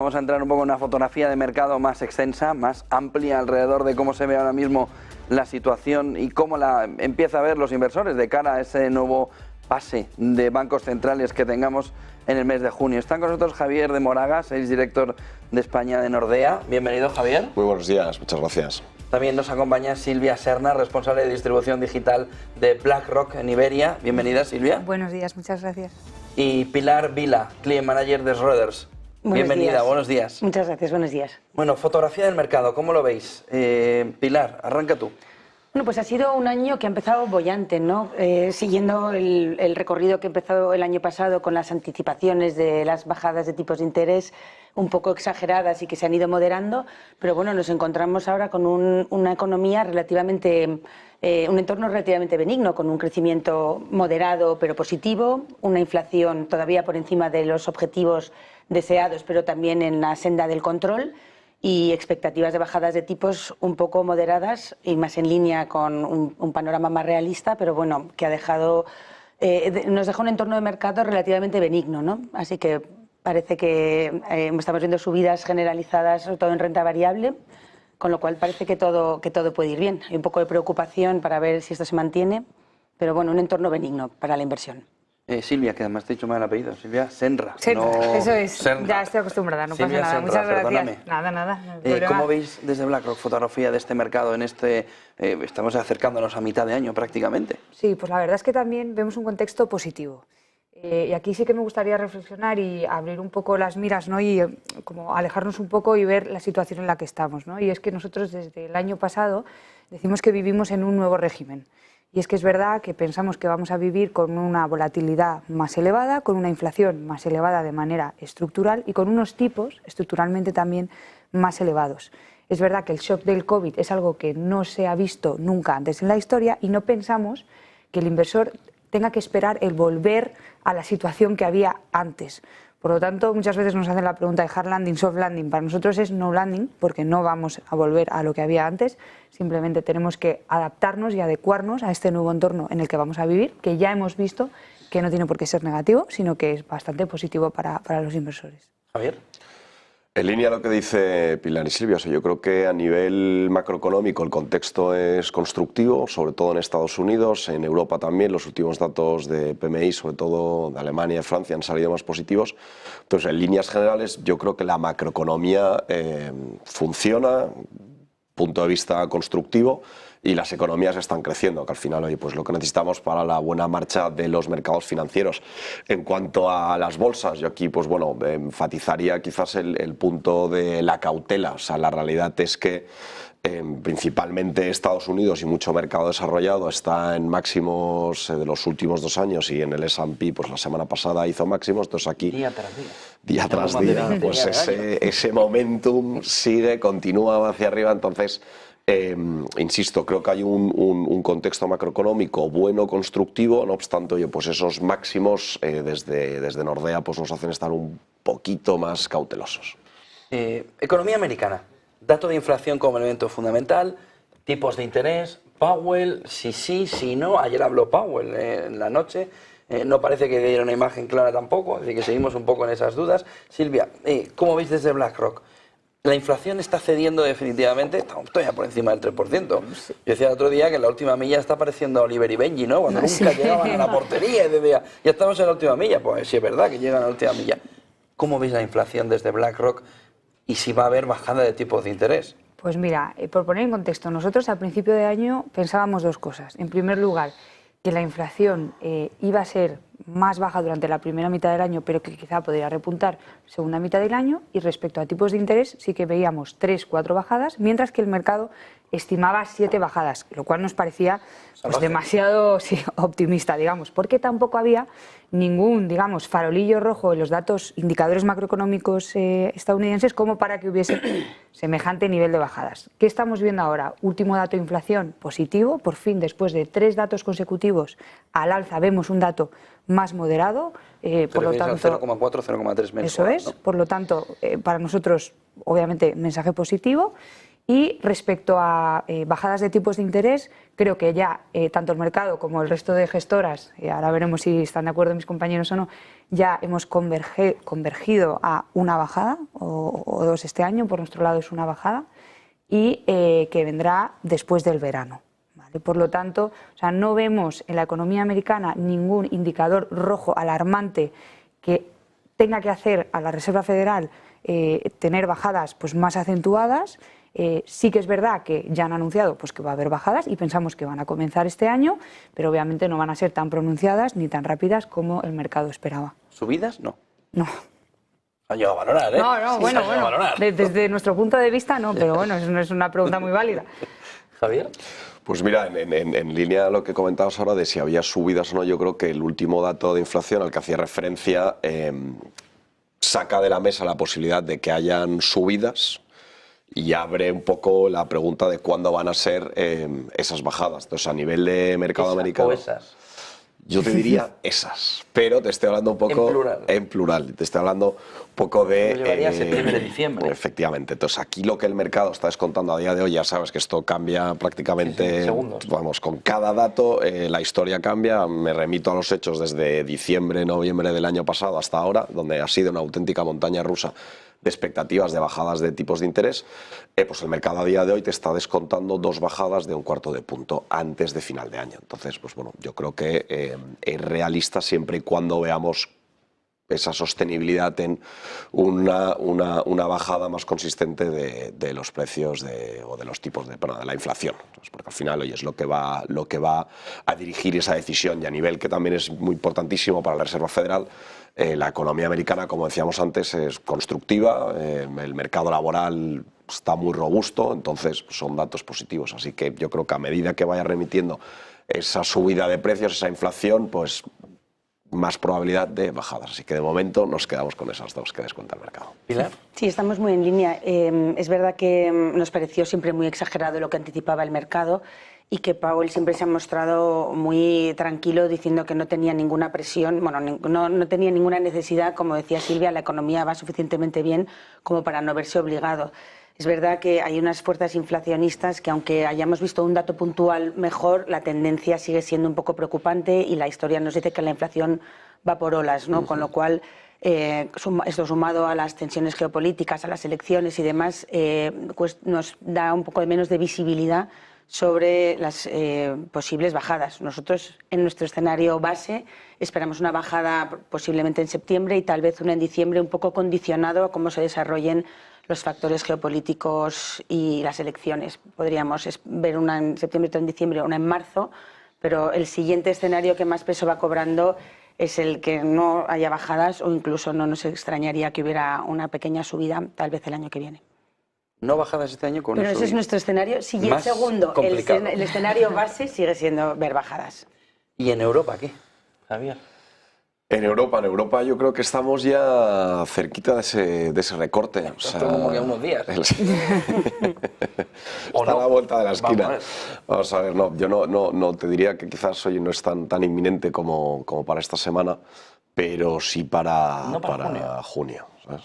Vamos a entrar un poco en una fotografía de mercado más extensa, más amplia alrededor de cómo se ve ahora mismo la situación y cómo la empieza a ver los inversores de cara a ese nuevo pase de bancos centrales que tengamos en el mes de junio. Están con nosotros Javier de Moragas, exdirector de España de Nordea. Bienvenido, Javier. Muy buenos días, muchas gracias. También nos acompaña Silvia Serna, responsable de distribución digital de BlackRock en Iberia. Bienvenida, Silvia. Buenos días, muchas gracias. Y Pilar Vila, Client Manager de Schroders. Bienvenida, buenos días. Muchas gracias, buenos días. Bueno, fotografía del mercado, ¿cómo lo veis? Pilar, arranca tú. Bueno, pues ha sido un año que ha empezado boyante, ¿no? Siguiendo el recorrido que empezó el año pasado con las anticipaciones de las bajadas de tipos de interés un poco exageradas y que se han ido moderando, pero bueno, nos encontramos ahora con una economía relativamente, un entorno relativamente benigno, con un crecimiento moderado pero positivo, una inflación todavía por encima de los objetivos deseados, pero también en la senda del control, y expectativas de bajadas de tipos un poco moderadas y más en línea con un panorama más realista, pero bueno, que ha dejado, nos deja un entorno de mercado relativamente benigno, ¿no? Así que parece que estamos viendo subidas generalizadas, sobre todo en renta variable, con lo cual parece que todo puede ir bien. Hay un poco de preocupación para ver si esto se mantiene, pero bueno, un entorno benigno para la inversión. Silvia, que además te he dicho mal el apellido, Silvia Senra. Senra, no eso es. Serna. Ya estoy acostumbrada, no Silvia pasa nada. Senra, Muchas gracias. perdóname. Nada, no hay ¿Cómo veis desde BlackRock fotografía de este mercado en estamos acercándonos a mitad de año prácticamente? Sí, pues la verdad es que también vemos un contexto positivo. Y aquí sí que me gustaría reflexionar y abrir un poco las miras, ¿no? Y como alejarnos un poco y ver la situación en la que estamos, ¿no? Y es que nosotros desde el año pasado decimos que vivimos en un nuevo régimen. Y es que es verdad que pensamos que vamos a vivir con una volatilidad más elevada, con una inflación más elevada de manera estructural y con unos tipos estructuralmente también más elevados. Es verdad que el shock del COVID es algo que no se ha visto nunca antes en la historia y no pensamos que el inversor tenga que esperar el volver a la situación que había antes. Por lo tanto, muchas veces nos hacen la pregunta de hard landing, soft landing. Para nosotros es no landing, porque no vamos a volver a lo que había antes. Simplemente tenemos que adaptarnos y adecuarnos a este nuevo entorno en el que vamos a vivir, que ya hemos visto que no tiene por qué ser negativo, sino que es bastante positivo para los inversores. Javier. En línea a lo que dice Pilar y Silvia, yo creo que a nivel macroeconómico el contexto es constructivo, sobre todo en Estados Unidos, en Europa también. Los últimos datos de PMI, sobre todo de Alemania y Francia, han salido más positivos. Entonces, en líneas generales, yo creo que la macroeconomía funciona, punto de vista constructivo, y las economías están creciendo, que al final hoy pues lo que necesitamos para la buena marcha de los mercados financieros. En cuanto a las bolsas, yo aquí pues bueno, enfatizaría quizás el punto de la cautela. O sea, la realidad es que principalmente Estados Unidos y mucho mercado desarrollado está en máximos de los últimos 2 años, y en el S&P pues la semana pasada hizo máximos. Entonces aquí día tras día pues ese momentum sigue, continúa hacia arriba. Entonces insisto, creo que hay un contexto macroeconómico bueno, constructivo. No obstante, oye, pues esos máximos desde Nordea pues nos hacen estar un poquito más cautelosos. Economía americana, dato de inflación como elemento fundamental, tipos de interés, Powell, sí, no. Ayer habló Powell en la noche. No parece que diera una imagen clara tampoco, así que seguimos un poco en esas dudas. Silvia, ¿cómo veis desde BlackRock? La inflación está cediendo definitivamente, estamos todavía por encima del 3%. Yo decía el otro día que en la última milla está pareciendo Oliver y Benji, ¿no? Cuando nunca llegaban a la portería y decía, ya estamos en la última milla. Pues sí, es verdad que llegan a la última milla. ¿Cómo veis la inflación desde BlackRock y si va a haber bajada de tipos de interés? Pues mira, por poner en contexto, nosotros al principio de año pensábamos 2 cosas. En primer lugar, que la inflación iba a ser más baja durante la primera mitad del año, pero que quizá podría repuntar segunda mitad del año, y respecto a tipos de interés sí que veíamos 3-4 bajadas, mientras que el mercado estimaba 7 bajadas, lo cual nos parecía pues demasiado optimista, digamos, porque tampoco había ningún, digamos, farolillo rojo en los datos indicadores macroeconómicos estadounidenses como para que hubiese semejante nivel de bajadas. ¿Qué estamos viendo ahora? Último dato de inflación positivo, por fin después de 3 datos consecutivos al alza vemos un dato más moderado, por lo tanto 0,4, 0,3 menos. Eso es, ¿no? Por lo tanto, para nosotros obviamente mensaje positivo. Y respecto a bajadas de tipos de interés, creo que ya tanto el mercado como el resto de gestoras, y ahora veremos si están de acuerdo mis compañeros o no, ya hemos convergido a una bajada o dos este año, por nuestro lado es una bajada, y que vendrá después del verano. ¿Vale? Por lo tanto, o sea, no vemos en la economía americana ningún indicador rojo alarmante que tenga que hacer a la Reserva Federal tener bajadas pues, más acentuadas. Sí que es verdad que ya han anunciado pues, que va a haber bajadas y pensamos que van a comenzar este año, pero obviamente no van a ser tan pronunciadas ni tan rápidas como el mercado esperaba. ¿Subidas? No. No. Ha llegado a valorar, ¿eh? No, bueno, desde nuestro punto de vista no, pero bueno, es una pregunta muy válida. Javier. Pues mira, en línea a lo que comentabas ahora de si había subidas o no, yo creo que el último dato de inflación al que hacía referencia saca de la mesa la posibilidad de que hayan subidas y abre un poco la pregunta de cuándo van a ser esas bajadas. Entonces, a nivel de mercado americano... O esas. Yo te diría esas, pero te estoy hablando un poco... En plural. Te estoy hablando un poco de... Lo llevaría septiembre, diciembre. Efectivamente. Entonces, aquí lo que el mercado está descontando a día de hoy, ya sabes que esto cambia prácticamente... Segundos. Vamos, con cada dato la historia cambia. Me remito a los hechos desde diciembre, noviembre del año pasado hasta ahora, donde ha sido una auténtica montaña rusa de expectativas de bajadas de tipos de interés, pues el mercado a día de hoy te está descontando 2 bajadas de 1/4 de punto antes de final de año. Entonces, pues bueno, yo creo que es realista siempre y cuando veamos esa sostenibilidad en una bajada más consistente de los precios o de los tipos de la inflación. Pues porque al final hoy es lo que va a dirigir esa decisión, y a nivel que también es muy importantísimo para la Reserva Federal. La economía americana, como decíamos antes, es constructiva, el mercado laboral está muy robusto, entonces son datos positivos. Así que yo creo que a medida que vaya remitiendo esa subida de precios, esa inflación, pues más probabilidad de bajadas. Así que de momento nos quedamos con esas dos que descuenta el mercado. Pilar. Sí, estamos muy en línea. Es verdad que nos pareció siempre muy exagerado lo que anticipaba el mercado y que Powell siempre se ha mostrado muy tranquilo diciendo que no tenía ninguna presión, bueno, no tenía ninguna necesidad, como decía Silvia, la economía va suficientemente bien como para no verse obligado. Es verdad que hay unas fuerzas inflacionistas que, aunque hayamos visto un dato puntual mejor, la tendencia sigue siendo un poco preocupante y la historia nos dice que la inflación va por olas, ¿no? Con lo cual, esto sumado a las tensiones geopolíticas, a las elecciones y demás, pues nos da un poco menos de visibilidad sobre las posibles bajadas. Nosotros, en nuestro escenario base, esperamos una bajada posiblemente en septiembre y tal vez una en diciembre, un poco condicionado a cómo se desarrollen los factores geopolíticos y las elecciones. Podríamos ver una en septiembre, otra en diciembre, una en marzo, pero el siguiente escenario que más peso va cobrando es el que no haya bajadas, o incluso no nos extrañaría que hubiera una pequeña subida tal vez el año que viene. No bajadas este año con Pero ese es nuestro escenario. Siguiente, segundo, el escenario base sigue siendo ver bajadas. ¿Y en Europa qué, Javier? En Europa yo creo que estamos ya cerquita de ese recorte. O sea, como que unos días. Está a la vuelta de la esquina. Vamos a ver, no, yo no te diría que quizás hoy no es tan inminente como para esta semana, pero sí para junio, ¿sabes?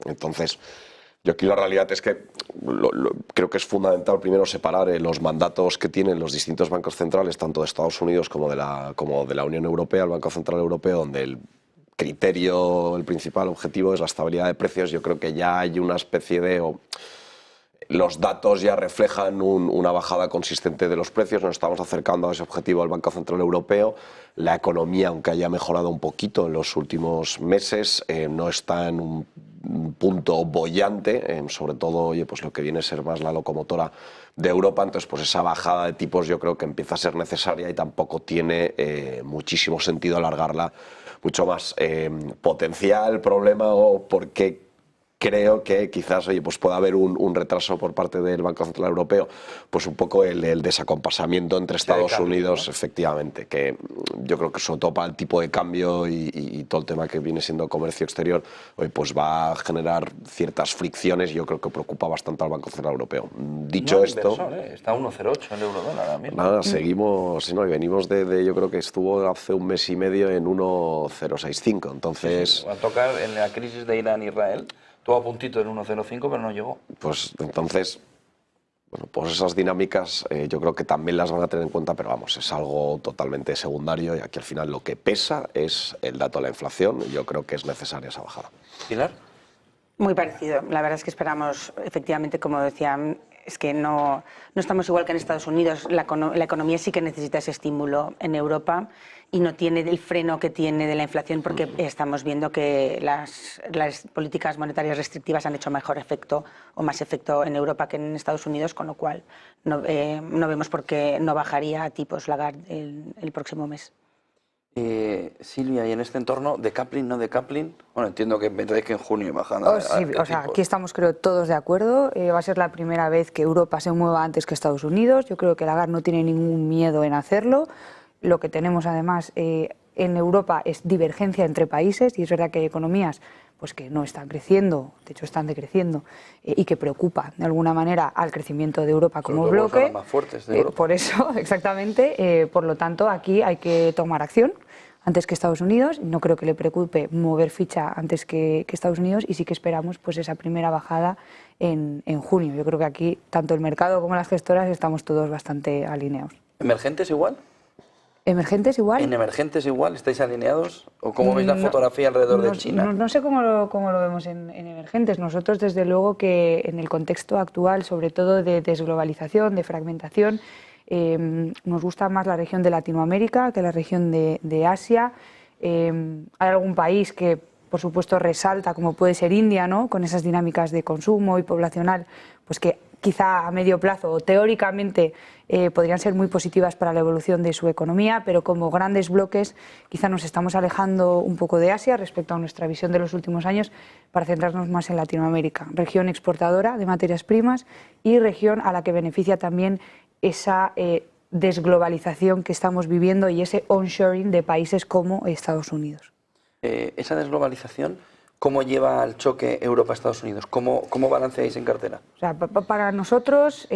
Entonces, yo aquí la realidad es que creo que es fundamental primero separar los mandatos que tienen los distintos bancos centrales, tanto de Estados Unidos como de la Unión Europea, el Banco Central Europeo, donde el criterio, el principal objetivo es la estabilidad de precios. Yo creo que ya hay una especie de... los datos ya reflejan una bajada consistente de los precios, nos estamos acercando a ese objetivo del Banco Central Europeo. La economía, aunque haya mejorado un poquito en los últimos meses, no está en un punto boyante, sobre todo oye, pues lo que viene a ser más la locomotora de Europa. Entonces, pues esa bajada de tipos yo creo que empieza a ser necesaria y tampoco tiene muchísimo sentido alargarla mucho más. Potencial problema o por qué creo que quizás oye, pues pueda haber un retraso por parte del Banco Central Europeo, pues un poco el desacompasamiento entre Estados Unidos, ¿no? Efectivamente, que yo creo que sobre todo para el tipo de cambio y todo el tema que viene siendo comercio exterior, hoy pues va a generar ciertas fricciones y yo creo que preocupa bastante al Banco Central Europeo. Dicho esto... Está 1,08 el euro-dólar ahora mismo. Nada, seguimos, no, y venimos yo creo que estuvo hace un mes y medio en 1,065, entonces... Sí, va a tocar en la crisis de Irán-Israel. Estuvo a puntito en 1,05, pero no llegó. Pues entonces, Bueno, pues esas dinámicas yo creo que también las van a tener en cuenta, pero vamos, es algo totalmente secundario y aquí al final lo que pesa es el dato de la inflación y yo creo que es necesaria esa bajada. Pilar. Muy parecido. La verdad es que esperamos, efectivamente, como decía, es que no estamos igual que en Estados Unidos. La economía sí que necesita ese estímulo en Europa y no tiene el freno que tiene de la inflación porque estamos viendo que las políticas monetarias restrictivas han hecho mejor efecto o más efecto en Europa que en Estados Unidos, con lo cual no vemos por qué no bajaría a tipos Lagarde el próximo mes. Silvia, y en este entorno, decoupling, no decoupling, bueno, entiendo que pensáis que en junio bajan Sí, o sea, aquí estamos creo todos de acuerdo, va a ser la primera vez que Europa se mueva antes que Estados Unidos, yo creo que Lagarde no tiene ningún miedo en hacerlo, lo que tenemos además en Europa es divergencia entre países y es verdad que hay economías pues que no están creciendo, de hecho están decreciendo y que preocupa de alguna manera al crecimiento de Europa como bloque. Son las más fuertes de Europa. Por eso, exactamente, por lo tanto aquí hay que tomar acción antes que Estados Unidos, no creo que le preocupe mover ficha antes que Estados Unidos y sí que esperamos pues esa primera bajada en junio. Yo creo que aquí tanto el mercado como las gestoras estamos todos bastante alineados. ¿Emergentes igual? ¿Emergentes igual? ¿En emergentes igual? ¿Estáis alineados? ¿O cómo veis la fotografía alrededor de China? No sé cómo lo vemos en emergentes. Nosotros, desde luego, que en el contexto actual, sobre todo de desglobalización, de fragmentación, nos gusta más la región de Latinoamérica que la región de Asia. Hay algún país que, por supuesto, resalta, como puede ser India, ¿no? Con esas dinámicas de consumo y poblacional, pues que quizá a medio plazo o teóricamente podrían ser muy positivas para la evolución de su economía, pero como grandes bloques quizá nos estamos alejando un poco de Asia respecto a nuestra visión de los últimos años para centrarnos más en Latinoamérica, región exportadora de materias primas y región a la que beneficia también esa desglobalización que estamos viviendo y ese onshoring de países como Estados Unidos. Esa desglobalización, ¿cómo lleva al choque Europa-Estados Unidos? ¿Cómo balanceáis en cartera? O sea, para nosotros,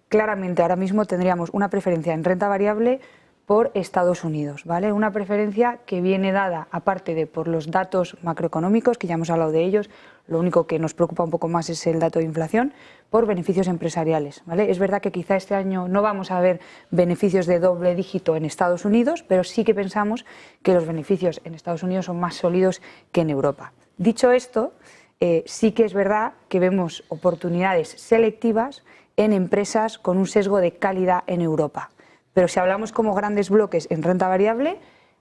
claramente ahora mismo tendríamos una preferencia en renta variable por Estados Unidos, ¿vale? Una preferencia que viene dada, aparte de por los datos macroeconómicos, que ya hemos hablado de ellos, lo único que nos preocupa un poco más es el dato de inflación, por beneficios empresariales, ¿vale? Es verdad que quizá este año no vamos a ver beneficios de doble dígito en Estados Unidos, pero sí que pensamos que los beneficios en Estados Unidos son más sólidos que en Europa. Dicho esto, sí que es verdad que vemos oportunidades selectivas en empresas con un sesgo de calidad en Europa. Pero si hablamos como grandes bloques en renta variable,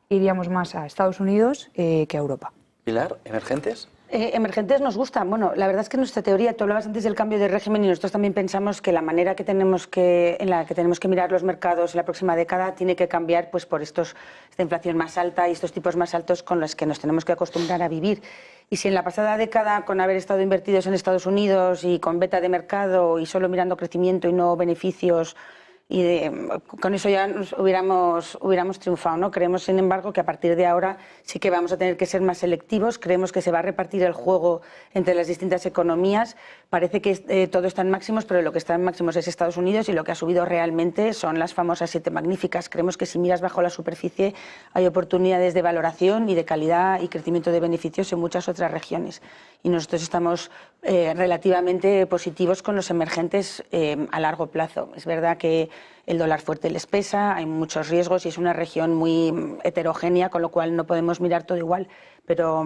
iríamos más a Estados Unidos que a Europa. Pilar, ¿emergentes? Emergentes nos gustan. Bueno, la verdad es que nuestra teoría, tú hablabas antes del cambio de régimen y nosotros también pensamos que la manera en la que tenemos que mirar los mercados en la próxima década tiene que cambiar pues, por esta inflación más alta y estos tipos más altos con los que nos tenemos que acostumbrar a vivir. Y si en la pasada década, con haber estado invertidos en Estados Unidos y con beta de mercado y solo mirando crecimiento y no beneficios, con eso ya hubiéramos triunfado, ¿no? Creemos, sin embargo, que a partir de ahora sí que vamos a tener que ser más selectivos. Creemos que se va a repartir el juego entre las distintas economías. Parece que todo está en máximos, pero lo que está en máximos es Estados Unidos y lo que ha subido realmente son las famosas 7 magníficas. Creemos que si miras bajo la superficie hay oportunidades de valoración y de calidad y crecimiento de beneficios en muchas otras regiones. Y nosotros estamos relativamente positivos con los emergentes a largo plazo. Es verdad que el dólar fuerte les pesa, hay muchos riesgos y es una región muy heterogénea, con lo cual no podemos mirar todo igual. Pero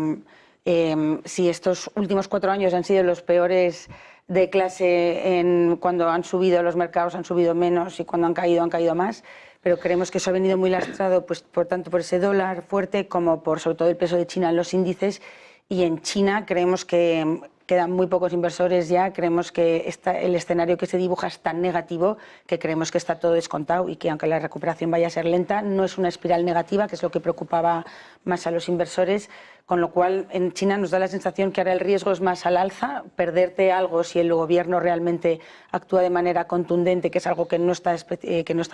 si estos últimos 4 años han sido los peores de clase cuando han subido los mercados, han subido menos y cuando han caído más. Pero creemos que eso ha venido muy lastrado, pues, tanto por ese dólar fuerte como por sobre todo el peso de China en los índices. Y en China creemos que quedan muy pocos inversores ya, creemos que el escenario que se dibuja es tan negativo que creemos que está todo descontado y que aunque la recuperación vaya a ser lenta, no es una espiral negativa, que es lo que preocupaba más a los inversores, con lo cual en China nos da la sensación que ahora el riesgo es más al alza, perderte algo si el gobierno realmente actúa de manera contundente, que es algo que no está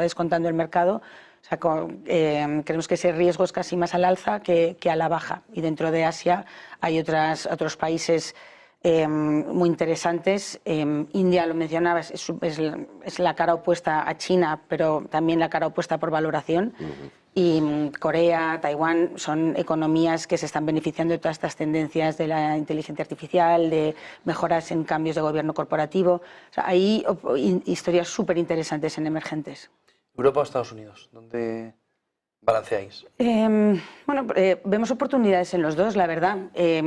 descontando el mercado. O sea, creemos que ese riesgo es casi más al alza que a la baja. Y dentro de Asia hay otros países muy interesantes. India, lo mencionabas, es la cara opuesta a China, pero también la cara opuesta por valoración. Y Corea, Taiwán son economías que se están beneficiando de todas estas tendencias de la inteligencia artificial, de mejoras en cambios de gobierno corporativo. O sea, hay historias súper interesantes en emergentes. ¿Europa o Estados Unidos? ¿Dónde balanceáis? Vemos oportunidades en los dos, la verdad.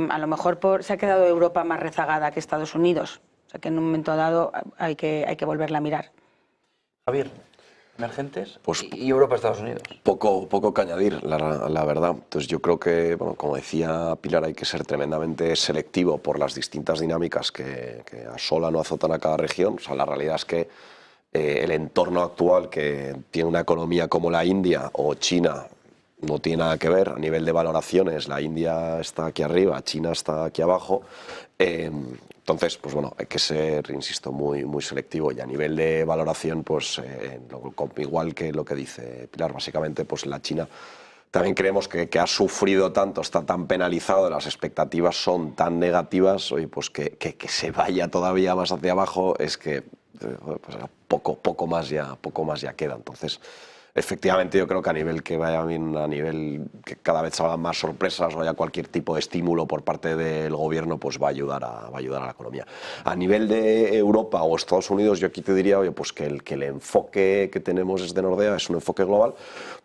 A lo mejor se ha quedado Europa más rezagada que Estados Unidos. O sea que en un momento dado hay que volverla a mirar. Javier, emergentes Pues, y Europa, Estados Unidos. Poco que añadir, la verdad. Entonces yo creo que, bueno, como decía Pilar, hay que ser tremendamente selectivo por las distintas dinámicas que asolan o azotan a cada región. O sea, la realidad es que el entorno actual, que tiene una economía como la India o China, no tiene nada que ver a nivel de valoraciones. La India está aquí arriba, China está aquí abajo. Entonces, pues bueno, hay que ser, insisto, muy selectivo, y a nivel de valoración, pues igual que lo que dice Pilar, básicamente, pues la China también creemos que ha sufrido tanto, está tan penalizado, las expectativas son tan negativas, oye, pues que se vaya todavía más hacia abajo, es que pues poco más ya queda. Entonces, efectivamente, yo creo que a nivel que vaya bien, a nivel que cada vez salgan más sorpresas o haya cualquier tipo de estímulo por parte del gobierno, pues va a ayudar a la economía. A nivel de Europa o Estados Unidos, yo aquí te diría, oye, pues que el enfoque que tenemos desde Nordea es un enfoque global,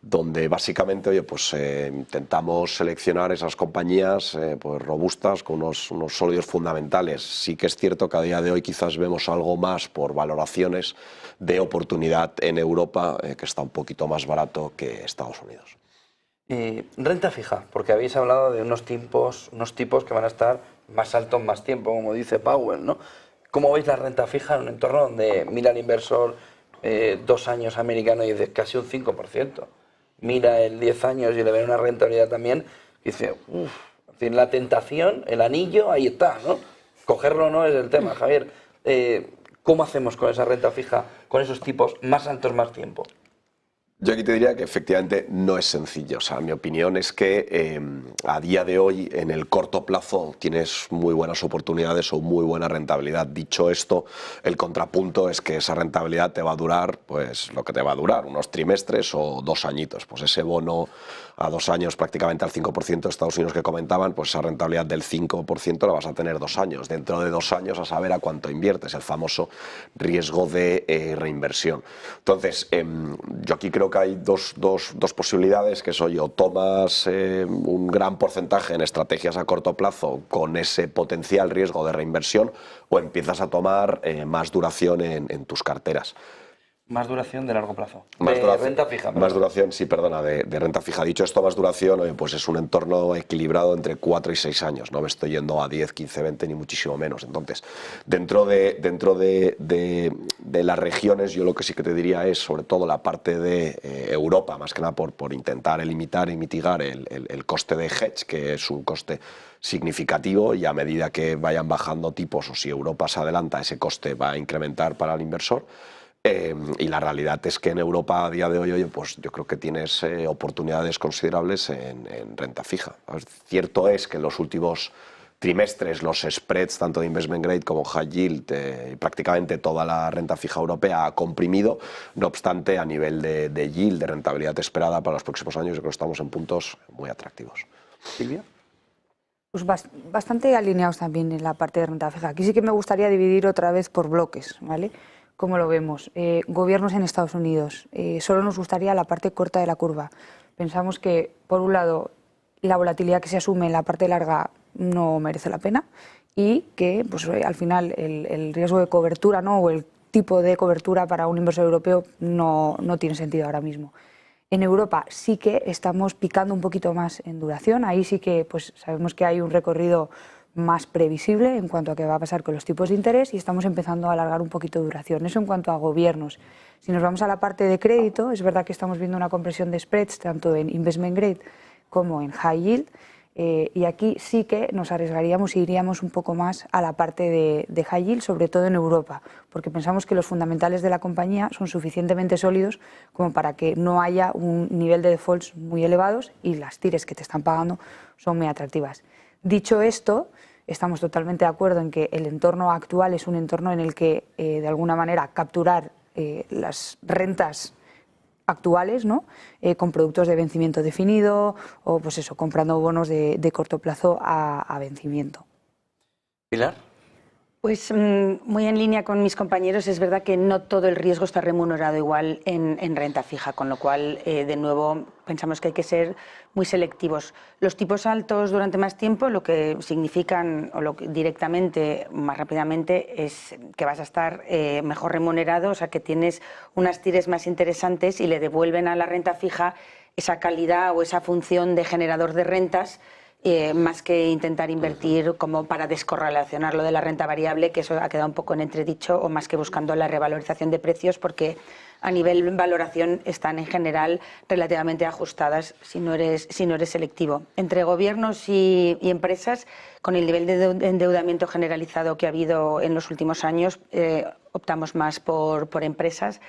donde básicamente, oye, pues intentamos seleccionar esas compañías pues robustas, con unos sólidos fundamentales. Sí que es cierto que a día de hoy quizás vemos algo más por valoraciones de oportunidad en Europa, que está un poquito más barato que Estados Unidos. Renta fija, porque habéis hablado de unos tipos que van a estar más altos más tiempo, como dice Powell, ¿no? ¿Cómo veis la renta fija en un entorno donde mira el inversor 2 años americano y dice casi un 5%? Mira el 10 años y le ve una rentabilidad también, y dice, uff, es decir, la tentación, el anillo, ahí está, ¿no? Cogerlo no es el tema, Javier. ¿Cómo hacemos con esa renta fija, con esos tipos más altos más tiempo? Yo aquí te diría que efectivamente no es sencillo. O sea, mi opinión es que a día de hoy, en el corto plazo, tienes muy buenas oportunidades o muy buena rentabilidad. Dicho esto, el contrapunto es que esa rentabilidad te va a durar, pues lo que te va a durar, unos trimestres o 2 añitos. Pues ese bono a 2 años prácticamente al 5% de Estados Unidos que comentaban, pues esa rentabilidad del 5% la vas a tener 2 años. Dentro de 2 años a saber a cuánto inviertes, el famoso riesgo de reinversión. Entonces, yo aquí creo que hay dos posibilidades, que soy o tomas un gran porcentaje en estrategias a corto plazo con ese potencial riesgo de reinversión, o empiezas a tomar más duración en tus carteras. Más duración de largo plazo. Renta fija. Más duración, sí, perdona, de renta fija. Dicho esto, más duración, pues es un entorno equilibrado entre 4 y 6 años. No me estoy yendo a 10, 15, 20, ni muchísimo menos. Entonces, dentro de las regiones, yo lo que sí que te diría es, sobre todo, la parte de Europa, más que nada por intentar limitar y mitigar el coste de hedge, que es un coste significativo, y a medida que vayan bajando tipos, o si Europa se adelanta, ese coste va a incrementar para el inversor. Y la realidad es que en Europa a día de hoy, oye, pues yo creo que tienes oportunidades considerables en renta fija. Cierto es que en los últimos trimestres los spreads, tanto de investment grade como high yield, prácticamente toda la renta fija europea ha comprimido. No obstante, a nivel de yield, de rentabilidad esperada para los próximos años, yo creo que estamos en puntos muy atractivos. Silvia. Pues bastante alineados también en la parte de renta fija. Aquí sí que me gustaría dividir otra vez por bloques, ¿vale? ¿Cómo lo vemos? Gobiernos en Estados Unidos. Solo nos gustaría la parte corta de la curva. Pensamos que, por un lado, la volatilidad que se asume en la parte larga no merece la pena, y que pues, al final el riesgo de cobertura, ¿no?, o el tipo de cobertura para un inversor europeo no tiene sentido ahora mismo. En Europa sí que estamos picando un poquito más en duración. Ahí sí que pues, sabemos que hay un recorrido más previsible en cuanto a qué va a pasar con los tipos de interés, y estamos empezando a alargar un poquito de duración. Eso en cuanto a gobiernos. Si nos vamos a la parte de crédito, es verdad que estamos viendo una compresión de spreads tanto en investment grade como en high yield, y aquí sí que nos arriesgaríamos y iríamos un poco más a la parte de high yield, sobre todo en Europa, porque pensamos que los fundamentales de la compañía son suficientemente sólidos como para que no haya un nivel de defaults muy elevados y las tires que te están pagando son muy atractivas. Dicho esto, estamos totalmente de acuerdo en que el entorno actual es un entorno en el que, de alguna manera, capturar las rentas actuales, ¿no? Con productos de vencimiento definido o, pues eso, comprando bonos de corto plazo a vencimiento. Pilar. Pues muy en línea con mis compañeros, es verdad que no todo el riesgo está remunerado igual en renta fija, con lo cual, de nuevo, pensamos que hay que ser muy selectivos. Los tipos altos durante más tiempo lo que significan, o lo que directamente, más rápidamente, es que vas a estar mejor remunerado, o sea que tienes unas tires más interesantes y le devuelven a la renta fija esa calidad o esa función de generador de rentas, más que intentar invertir como para descorrelacionarlo de la renta variable, que eso ha quedado un poco en entredicho, o más que buscando la revalorización de precios, porque a nivel valoración están en general relativamente ajustadas si no eres selectivo. Entre gobiernos y empresas, con el nivel de endeudamiento generalizado que ha habido en los últimos años, optamos más por empresas.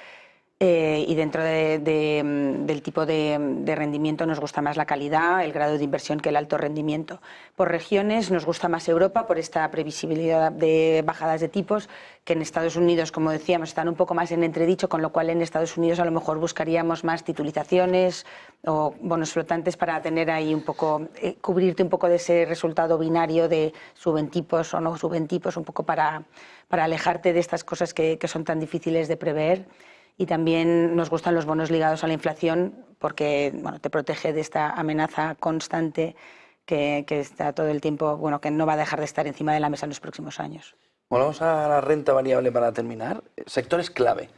Y dentro del tipo de rendimiento nos gusta más la calidad, el grado de inversión que el alto rendimiento. Por regiones nos gusta más Europa por esta previsibilidad de bajadas de tipos, que en Estados Unidos, como decíamos, están un poco más en entredicho, con lo cual en Estados Unidos a lo mejor buscaríamos más titulizaciones o bonos flotantes para tener ahí un poco, cubrirte un poco de ese resultado binario de suben tipos o no suben tipos, un poco para alejarte de estas cosas que son tan difíciles de prever. Y también nos gustan los bonos ligados a la inflación porque, bueno, te protege de esta amenaza constante que está todo el tiempo, bueno, que no va a dejar de estar encima de la mesa en los próximos años. Bueno, vamos a la renta variable para terminar. Sectores clave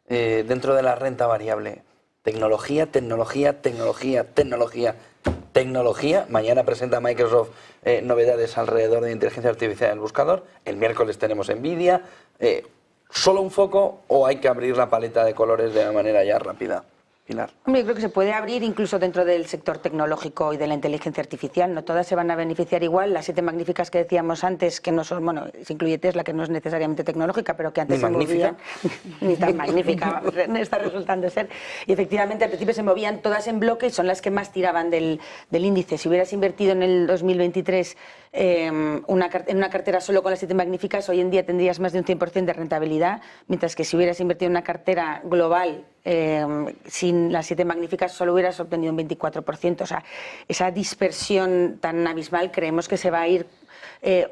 dentro de la renta variable. Tecnología, tecnología, tecnología, tecnología, tecnología. Mañana presenta Microsoft novedades alrededor de inteligencia artificial en el buscador. El miércoles tenemos Nvidia. ¿Solo un foco o hay que abrir la paleta de colores de manera ya rápida? Pilar. Hombre, yo creo que se puede abrir incluso dentro del sector tecnológico y de la inteligencia artificial. No todas se van a beneficiar igual. Las 7 magníficas que decíamos antes, que no son, bueno, se incluye Tesla, que no es necesariamente tecnológica, pero que antes se movían. Ni tan magnífica está resultando ser. Y efectivamente al principio se movían todas en bloque y son las que más tiraban del índice. Si hubieras invertido en el 2023 en una cartera solo con las 7 magníficas, hoy en día tendrías más de un 100% de rentabilidad, mientras que si hubieras invertido en una cartera global sin las 7 magníficas solo hubieras obtenido un 24%. O sea, esa dispersión tan abismal creemos que se va a ir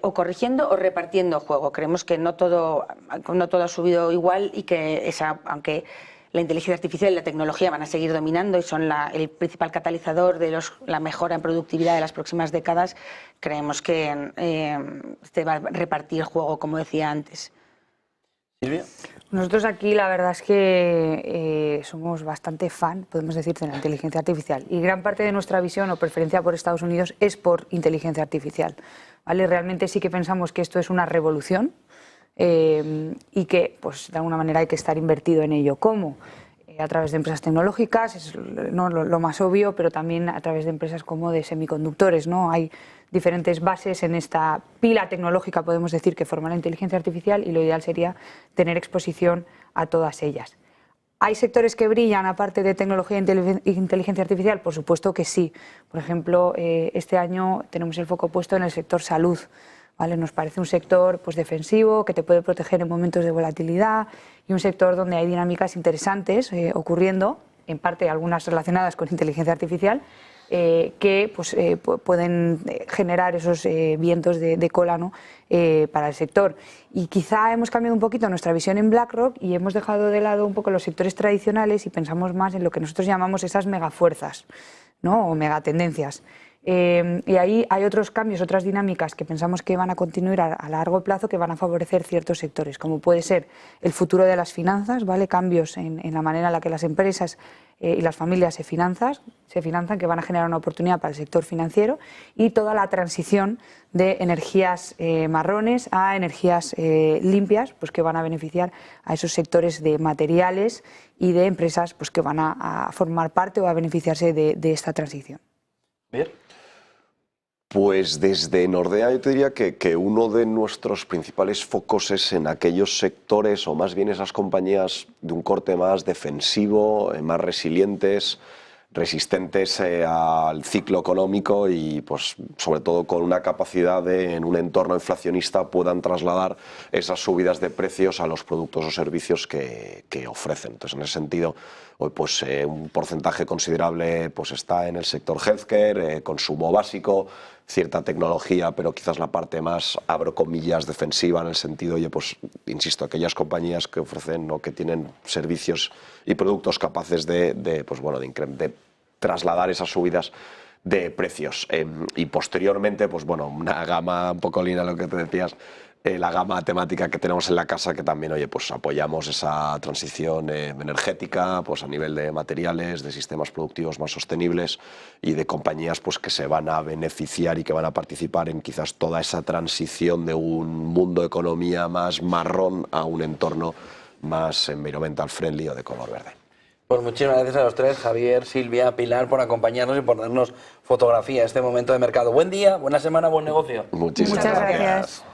o corrigiendo o repartiendo juego. Creemos que no todo ha subido igual y que aunque la inteligencia artificial y la tecnología van a seguir dominando y son el principal catalizador de la mejora en productividad de las próximas décadas, creemos que se va a repartir juego, como decía antes. Silvia. Nosotros aquí la verdad es que somos bastante fan, podemos decir, de la inteligencia artificial, y gran parte de nuestra visión o preferencia por Estados Unidos es por inteligencia artificial, ¿vale? Realmente sí que pensamos que esto es una revolución y que, pues, de alguna manera hay que estar invertido en ello. ¿Cómo? A través de empresas tecnológicas, es lo más obvio, pero también a través de empresas como de semiconductores, ¿no? Hay diferentes bases en esta pila tecnológica, podemos decir, que forma la inteligencia artificial, y lo ideal sería tener exposición a todas ellas. ¿Hay sectores que brillan aparte de tecnología e inteligencia artificial? Por supuesto que sí. Por ejemplo, este año tenemos el foco puesto en el sector salud, ¿vale? Nos parece un sector, pues, defensivo, que te puede proteger en momentos de volatilidad, y un sector donde hay dinámicas interesantes ocurriendo, en parte algunas relacionadas con inteligencia artificial, que, pues, pueden generar esos vientos de cola, ¿no? Para el sector. Y quizá hemos cambiado un poquito nuestra visión en BlackRock y hemos dejado de lado un poco los sectores tradicionales y pensamos más en lo que nosotros llamamos esas megafuerzas, ¿no? O megatendencias. Y ahí hay otros cambios, otras dinámicas que pensamos que van a continuar a largo plazo, que van a favorecer ciertos sectores, como puede ser el futuro de las finanzas, ¿vale? Cambios en la manera en la que las empresas y las familias se financian, que van a generar una oportunidad para el sector financiero, y toda la transición de energías marrones a energías limpias, pues, que van a beneficiar a esos sectores de materiales y de empresas, pues, que van a formar parte o a beneficiarse de esta transición. Bien. Pues desde Nordea yo te diría que uno de nuestros principales focos es en aquellos sectores, o más bien esas compañías de un corte más defensivo, más resilientes, resistentes al ciclo económico y pues sobre todo con una capacidad de, en un entorno inflacionista, puedan trasladar esas subidas de precios a los productos o servicios que ofrecen. Entonces, en ese sentido, hoy pues un porcentaje considerable pues está en el sector healthcare, consumo básico, cierta tecnología, pero quizás la parte más, abro comillas, defensiva, en el sentido, oye, pues insisto, aquellas compañías que ofrecen o que tienen servicios y productos capaces de trasladar esas subidas de precios. Y posteriormente, pues bueno, una gama un poco linda, lo que te decías, la gama temática que tenemos en la casa, que también, oye, pues apoyamos esa transición energética, pues a nivel de materiales, de sistemas productivos más sostenibles y de compañías pues que se van a beneficiar y que van a participar en quizás toda esa transición de un mundo de economía más marrón a un entorno más environmental friendly o de color verde. Pues muchísimas gracias a los tres, Javier, Silvia, Pilar, por acompañarnos y por darnos fotografía a este momento de mercado. Buen día, buena semana, buen negocio. Muchísimas Muchas gracias. gracias.